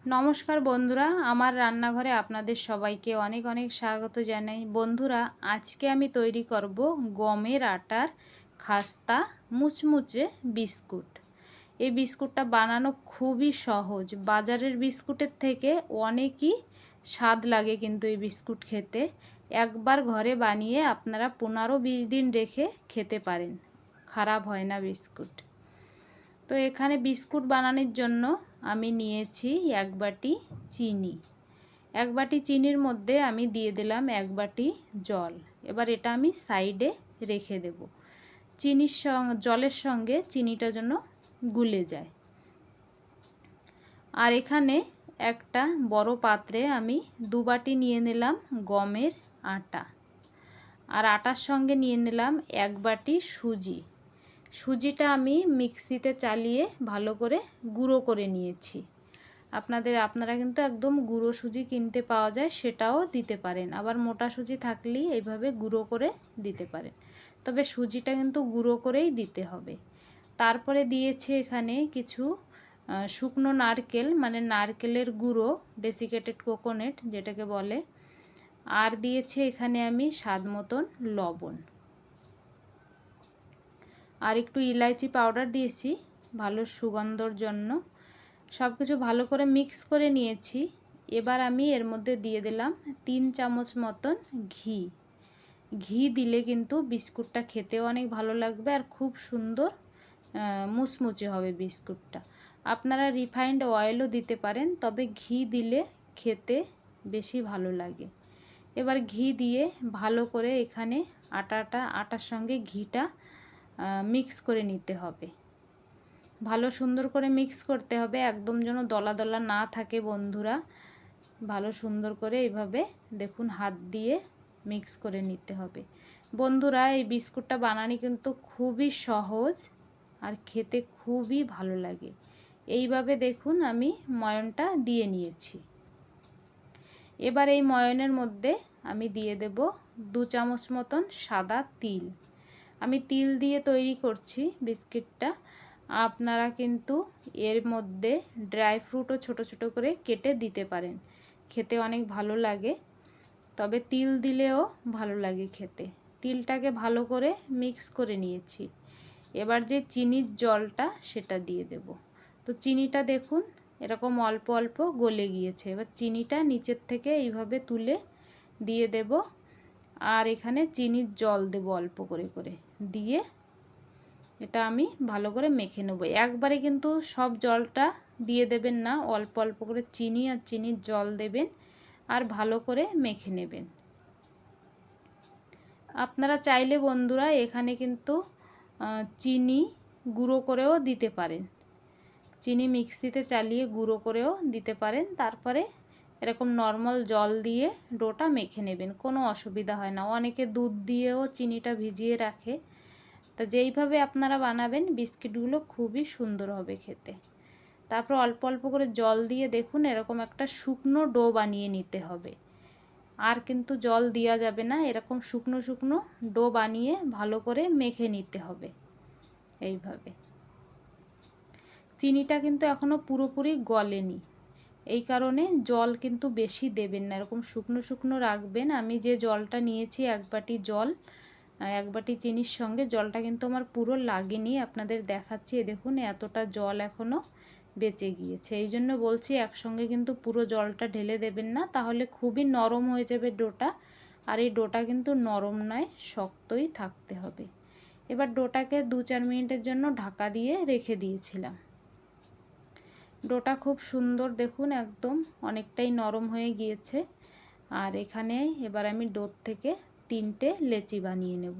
নমস্কার বন্ধুরা, আমার রান্নাঘরে আপনাদের সবাইকে অনেক অনেক স্বাগত জানাই। বন্ধুরা, আজকে আমি তৈরি করব গমের আটার খাস্তা মুচমুচে বিস্কুট। এই বিস্কুটটা বানানো খুবই সহজ, বাজারের বিস্কুটের থেকে অনেকই স্বাদ লাগে কিন্তু এই বিস্কুট খেতে। একবার ঘরে বানিয়ে আপনারা 15-20 দিন রেখে খেতে পারেন, খারাপ হয় না বিস্কুট। তো এখানে বিস্কুট বানানোর জন্য আমি নিয়েছি 1 বাটি চিনি। 1 বাটি চিনির মধ্যে আমি দিয়ে দিলাম 1 বাটি জল। এবার এটা আমি সাইডে রেখে দেব, জলের সঙ্গে চিনিটা যেন গুলে যায়। আর এখানে একটা বড় পাত্রে আমি 2 বাটি নিয়ে নিলাম গমের আটা, আর আটার সঙ্গে নিয়ে নিলাম 1 বাটি সুজি। সুজিটা আমি মিক্সিতে চালিয়ে ভালো করে গুঁড়ো করে নিয়েছি। আপনারা কিন্তু একদম গুঁড়ো সুজি কিনতে পাওয়া যায়, সেটাও দিতে পারেন। আবার মোটা সুজি থাকলেই এইভাবে গুঁড়ো করে দিতে পারেন, তবে সুজিটা কিন্তু গুঁড়ো করেই দিতে হবে। তারপরে দিয়েছে এখানে কিছু শুকনো নারকেল, মানে নারকেলের গুঁড়ো, ডেসিকেটেড কোকোনাট যেটাকে বলে। আর দিয়েছে এখানে আমি স্বাদ মতন লবণ, আর একটু ইলাইচি পাউডার দিয়েছি ভালো সুগন্ধর জন্য। সব কিছু ভালো করে মিক্স করে নিয়েছি। এবার আমি এর মধ্যে দিয়ে দিলাম 3 চামচ মতন ঘি। ঘি দিলে কিন্তু বিস্কুটটা খেতেও অনেক ভালো লাগবে আর খুব সুন্দর মুচমুচে হবে বিস্কুটটা। আপনারা রিফাইন্ড অয়েলও দিতে পারেন, তবে ঘি দিলে খেতে বেশি ভালো লাগে। এবার ঘি দিয়ে ভালো করে এখানে আটার সঙ্গে ঘিটা মিক্স করে নিতে হবে। ভালো সুন্দর করে মিক্স করতে হবে, একদম যেন দলা দলা না থাকে বন্ধুরা। ভালো সুন্দর করে এইভাবে দেখুন হাত দিয়ে মিক্স করে নিতে হবে। বন্ধুরা, এই বিস্কুটটা বানানো কিন্তু খুবই সহজ আর খেতে খুবই ভালো লাগে। এইভাবে দেখুন আমি ময়নটা দিয়ে নিয়েছি। এবার এই ময়নের মধ্যে আমি দিয়ে দেব 2 চামচ মতন সাদা তিল। আমি তিল দিয়ে তৈরি করছি বিস্কিটটা। আপনারা কিন্তু এর মধ্যে ড্রাই ফ্রুটও ছোট ছোট করে কেটে দিতে পারেন, খেতে অনেক ভালো লাগে। তবে তিল দিলেও ভালো লাগে খেতে। তিলটাকে ভালো করে মিক্স করে নিয়েছি। এবার যে চিনির জলটা সেটা দিয়ে দেব। তো চিনিটা দেখুন এরকম অল্প অল্প গলে গিয়েছে। এবার চিনিটা নিচের থেকে এইভাবে তুলে দিয়ে দেব, আর এখানে চিনির জল দেব অল্প করে করে দিয়ে এটা আমি ভালো করে মেখে নেব। একবারে কিন্তু সব জলটা দিয়ে দেবেন না, অল্প অল্প করে চিনি আর চিনির জল দেবেন আর ভালো করে মেখে নেবেন। আপনারা চাইলে বন্ধুরা এখানে কিন্তু চিনি গুঁড়ো করেও দিতে পারেন, চিনি মিক্সিতে চালিয়ে গুঁড়ো করেও দিতে পারেন। তারপরে এরকম নর্মাল জল দিয়ে ডোটা মেখে নেবেন, কোনো অসুবিধা হয় না। অনেকে দুধ দিয়েও চিনিটা ভিজিয়ে রাখে। তা যেইভাবে আপনারা বানাবেন বিস্কিটগুলো খুবই সুন্দর হবে খেতে। তারপর অল্প অল্প করে জল দিয়ে দেখুন এরকম একটা শুকনো ডো বানিয়ে নিতে হবে। আর কিন্তু জল দেওয়া যাবে না, এরকম শুকনো শুকনো ডো বানিয়ে ভালো করে মেখে নিতে হবে এইভাবে। চিনিটা কিন্তু এখনও পুরোপুরি গলেনি, এই কারণে জল কিন্তু বেশি দেবেন না, এরকম শুকনো শুকনো রাখবেন। আমি যে জলটা নিয়েছি 1 বাটি জল, 1 বাটি চিনির সঙ্গে জলটা কিন্তু আমার পুরো লাগেনি, আপনাদের দেখাচ্ছি। দেখুন এতটা জল এখনও বেঁচে গিয়েছে। এই জন্য বলছি একসঙ্গে কিন্তু পুরো জলটা ঢেলে দেবেন না, তাহলে খুবই নরম হয়ে যাবে ডোটা। আর এই ডোটা কিন্তু নরম নয়, শক্তই থাকতে হবে। এবার ডোটাকে 2-4 মিনিটের জন্য ঢাকা দিয়ে রেখে দিয়েছিলাম। ডোটা খুব সুন্দর দেখুন একদম অনেকটাই নরম হয়ে গিয়েছে। আর এখানে এবার আমি ডোর থেকে 3টে লেচি বানিয়ে নেব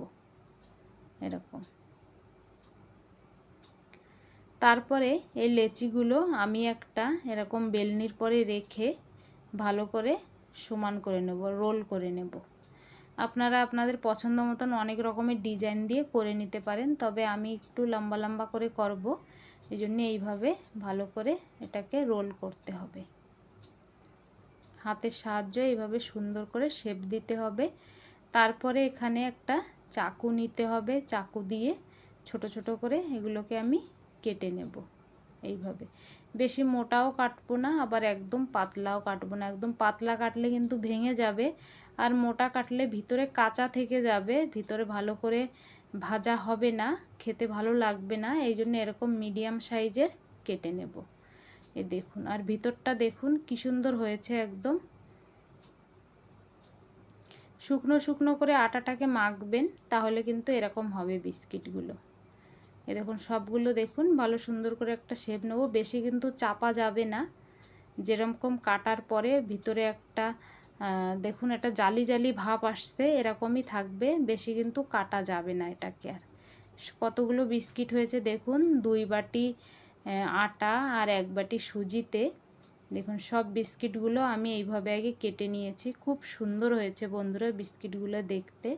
এরকম। তারপরে এই লেচিগুলো আমি একটা এরকম বেলনির পরে রেখে ভালো করে সমান করে নেব, রোল করে নেব। আপনারা আপনাদের পছন্দ মতন অনেক রকমের ডিজাইন দিয়ে করে নিতে পারেন, তবে আমি একটু লম্বা লম্বা করে করব, এই জন্য এইভাবে ভালো করে এটাকে রোল করতে হবে। হাতের সাহায্যে এইভাবে সুন্দর করে শেপ দিতে হবে। তারপরে এখানে একটা চাকু নিতে হবে, চাকু দিয়ে ছোট ছোট করে এগুলোকে আমি কেটে নেব। এইভাবে। বেশি মোটাও কাটবো না, আবার একদম পাতলাও কাটবো না। একদম পাতলা কাটলে কিন্তু ভেঙে যাবে, আর মোটা কাটলে ভিতরে কাঁচা থেকে যাবে, ভিতরে ভালো করে ভাজা হবে না, খেতে ভালো লাগবে না। এই জন্য এরকম মিডিয়াম সাইজের কেটে নেব। এই দেখুন, আর ভিতরটা দেখুন কি সুন্দর হয়েছে একদম। শুকনো শুকনো করে আটাটাকে মাখবেন, তাহলে কিন্তু এরকম হবে বিস্কিটগুলো। এই দেখুন সবগুলো দেখুন ভালো সুন্দর করে একটা শেপ নেব, বেশি কিন্তু চাপা যাবে না। যেরকম কাটার পরে ভিতরে একটা দেখুন একটা জালি জালি ভাব আসছে, এরকমই থাকবে, বেশি কিন্তু কাটা যাবে না এটাকে। আর কতগুলো বিস্কিট হয়েছে দেখুন, 2 বাটি আটা আর 1 বাটি সুজিতে। দেখুন সব বিস্কিটগুলো আমি এইভাবে আগে কেটে নিয়েছি। খুব সুন্দর হয়েছে বন্ধুরা বিস্কিটগুলো দেখতে।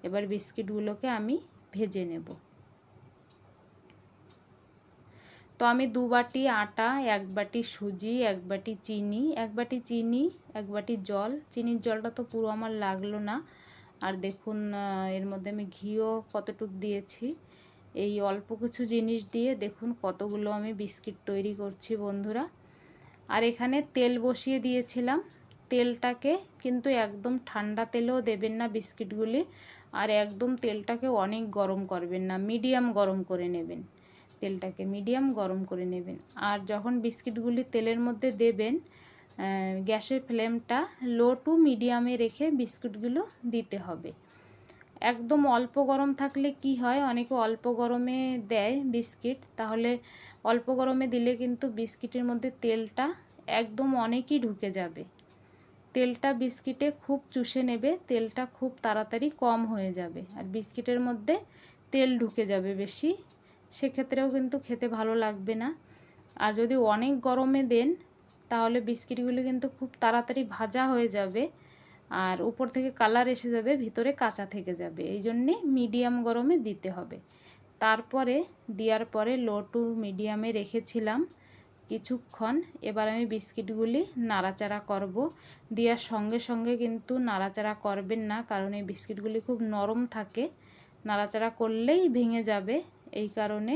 এবার বিস্কিটগুলোকে আমি ভেজে নেব। তো আমি 2 বাটি আটা, 1 বাটি সুজি, 1 বাটি চিনি, 1 বাটি চিনি, 1 বাটি জল। চিনির জলটা তো পুরো আমার লাগলো না। আর দেখুন এর মধ্যে আমি ঘিও কতটুক দিয়েছি। এই অল্প কিছু জিনিস দিয়ে দেখুন কতগুলো আমি বিস্কিট তৈরি করছি বন্ধুরা। আর এখানে তেল বসিয়ে দিয়েছিলাম। তেলটাকে কিন্তু একদম ঠান্ডা তেলেও দেবেন না বিস্কিটগুলি, আর একদম তেলটাকে অনেক গরম করবেন না, মিডিয়াম গরম করে নেবেন। তেলটাকে মিডিয়াম গরম করে নেবেন। আর যখন বিস্কিটগুলি তেলের মধ্যে দেবেন, গ্যাসের ফ্লেমটা লো টু মিডিয়ামে রেখে বিস্কুটগুলো দিতে হবে। একদম অল্প গরম থাকলে কি হয়, অনেকে অল্প গরমে দেয় বিস্কিট, তাহলে অল্প গরমে দিলে কিন্তু বিস্কিটের মধ্যে তেলটা একদম অনেকই ঢুকে যাবে। তেলটা বিস্কিটে খুব চুষে নেবে, তেলটা খুব তাড়াতাড়ি কম হয়ে যাবে, আর বিস্কিটের মধ্যে তেল ঢুকে যাবে বেশি, সেক্ষেত্রেও কিন্তু খেতে ভালো লাগবে না। আর যদি অনেক গরমে দেন, তাহলে বিস্কিটগুলো কিন্তু খুব তাড়াতাড়ি ভাজা হয়ে যাবে, আর উপর থেকে কালার এসে যাবে, ভিতরে কাঁচা থেকে যাবে। এই জন্যে মিডিয়াম গরমে দিতে হবে। তারপরে দেওয়ার পরে লো টু মিডিয়ামে রেখেছিলাম কিছুক্ষণ। এবার আমি বিস্কিটগুলি নাড়াচাড়া করব। দেওয়ার সঙ্গে সঙ্গে কিন্তু নাড়াচাড়া করবেন না, কারণ এই বিস্কিটগুলি খুব নরম থাকে, নাড়াচাড়া করলেই ভেঙে যাবে। এই কারণে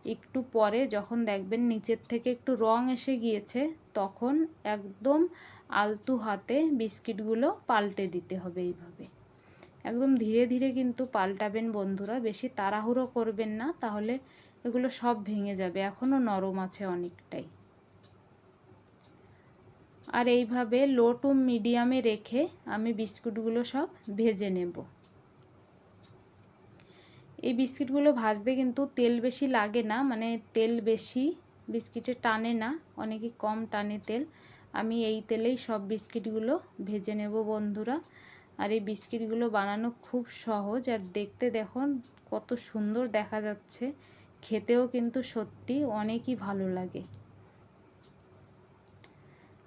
একটু পরে যখন দেখবেন নিচের থেকে একটু রং এসে গিয়েছে, তখন একদম আলতু হাতে বিস্কিটগুলো পাল্টে দিতে হবে। এইভাবে একদম ধীরে ধীরে কিন্তু পাল্টাবেন বন্ধুরা, বেশি তাড়াহুড়ো করবেন না, তাহলে এগুলো সব ভেঙে যাবে, এখনও নরম আছে অনেকটাই। আর এইভাবে লো টু মিডিয়ামে রেখে আমি বিস্কুটগুলো সব ভেজে নেব। এই বিস্কিটগুলো ভাজতে কিন্তু তেল বেশি লাগে না, মানে তেল বেশি বিস্কিটে টানে না, অনেকই কম টানে তেল। আমি এই তেলেই সব বিস্কিটগুলো ভেজে নেব বন্ধুরা। আর এই বিস্কিটগুলো বানানো খুব সহজ, আর দেখতে দেখুন কত সুন্দর দেখা যাচ্ছে, খেতেও কিন্তু সত্যি অনেকই ভালো লাগে।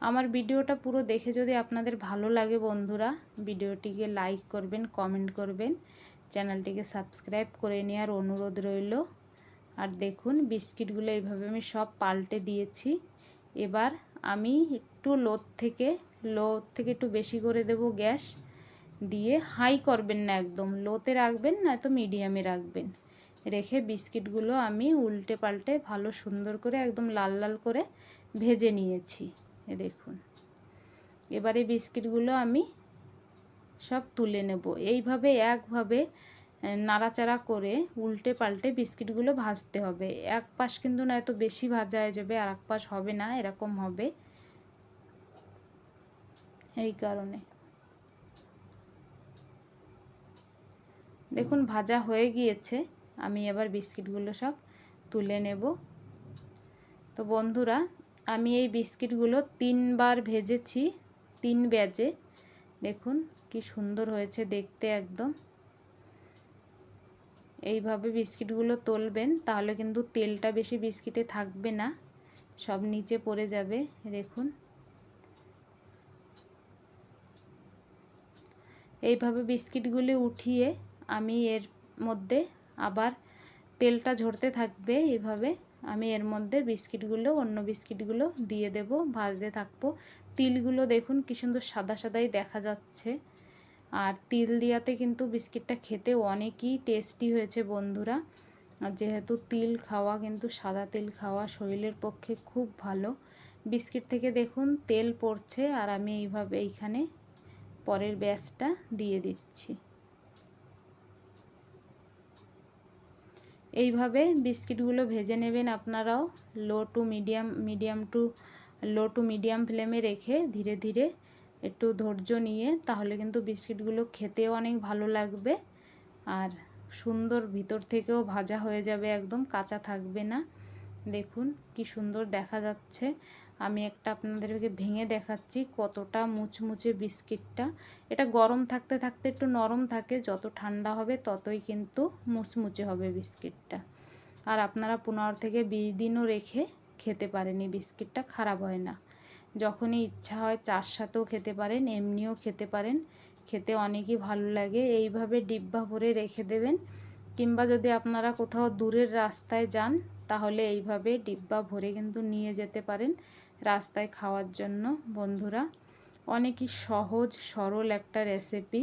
আমার ভিডিওটা পুরো দেখে যদি আপনাদের ভালো লাগে বন্ধুরা, ভিডিওটিকে লাইক করবেন, কমেন্ট করবেন, চ্যানেলটিকে সাবস্ক্রাইব করে নেওয়ার অনুরোধ রইল। আর দেখুন বিস্কিটগুলো এইভাবে আমি সব পাল্টে দিয়েছি। এবার আমি একটু লো থেকে একটু বেশি করে দেব গ্যাস দিয়ে। হাই করবেন না, একদম লোতে রাখবেন, নয়তো মিডিয়ামে রাখবেন। রেখে বিস্কিটগুলো আমি উল্টে পাল্টে ভালো সুন্দর করে একদম লাল লাল করে ভেজে নিয়েছি। দেখুন এবারে বিস্কিটগুলো আমি সব তুলে নেব। এইভাবে একভাবে নাড়াচাড়া করে উল্টে পাল্টে বিস্কিটগুলো ভাজতে হবে। এক পাশ কিন্তু নয়তো বেশি ভাজা হয়ে যাবে, আর এক পাশ হবে না, এরকম হবে। এই কারণে দেখুন ভাজা হয়ে গিয়েছে, আমি এবার বিস্কিটগুলো সব তুলে নেব। তো বন্ধুরা আমি এই বিস্কিটগুলো 3 বার ভেজেছি, 3 ব্যাচে। দেখুন কি সুন্দর হয়েছে দেখতে একদম। এইভাবে বিস্কিটগুলো তলবেন, তাহলে কিন্তু তেলটা বেশি বিস্কিটে থাকবে না, সব নিচে পড়ে যাবে। দেখুন এইভাবে বিস্কিটগুলি উঠিয়ে আমি এর মধ্যে আবার তেলটা ঝরতে থাকবে, এইভাবে আমি এর মধ্যে বিস্কিটগুলো, অন্য বিস্কিটগুলো দিয়ে দেব, ভাজতে থাকবো। তিলগুলো দেখুন কি সুন্দর সাদা সাদাই দেখা যাচ্ছে, আর তিল দিয়াতে কিন্তু বিস্কিটটা খেতে অনেকই টেস্টি হয়েছে বন্ধুরা। আর যেহেতু তিল খাওয়া, কিন্তু সাদা তিল খাওয়া শরীরের পক্ষে খুব ভালো। বিস্কিট থেকে দেখুন তেল পড়ছে, আর আমি এইভাবে এইখানে পরের ব্যাচটা দিয়ে দিচ্ছি। এইভাবে বিস্কিটগুলো ভেজে নেবেন আপনারাও, লো টু মিডিয়াম ফ্লেমে রেখে ধীরে ধীরে একটু ধৈর্য নিয়ে, তাহলে কিন্তু বিস্কিটগুলো খেতেও অনেক ভালো লাগবে আর সুন্দর ভিতর থেকেও ভাজা হয়ে যাবে, একদম কাঁচা থাকবে না। দেখুন কি সুন্দর দেখা যাচ্ছে। আমি একটা আপনাদেরকে ভেঙে দেখাচ্ছি কতটা মুচমুচে বিস্কিটটা। এটা গরম থাকতে থাকতে একটু নরম থাকে, যত ঠান্ডা হবে ততই কিন্তু মুচমুচে হবে বিস্কিটটা। আর আপনারা 15 থেকে 20 দিনও রেখে খেতে পারেন, এই বিস্কিটটা খারাপ হয় না। যখনই ইচ্ছা হয় চার সাথেও খেতে পারেন, এমনিও খেতে পারেন, খেতে অনেকই ভালো লাগে। এইভাবে ডিব্বা ভরে রেখে দেবেন, কিংবা যদি আপনারা কোথাও দূরের রাস্তায় যান তাহলে এইভাবে ডিব্বা ভরে কিন্তু নিয়ে যেতে পারেন রাস্তায় খাওয়ার জন্য। বন্ধুরা, অনেকই সহজ সরল একটা রেসিপি।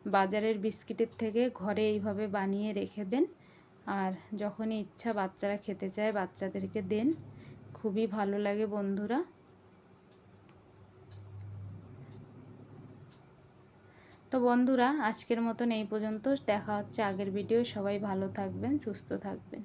বাজারের বিস্কিটের থেকে ঘরে এইভাবে বানিয়ে রেখে দেন, আর যখনই ইচ্ছা বাচ্চারা খেতে চায় বাচ্চাদেরকে দেন, খুবই ভালো লাগে বন্ধুরা। তো বন্ধুরা, আজকের মতন এই পর্যন্ত। দেখা হচ্ছে আগের ভিডিও। সবাই ভালো থাকবেন, সুস্থ থাকবেন।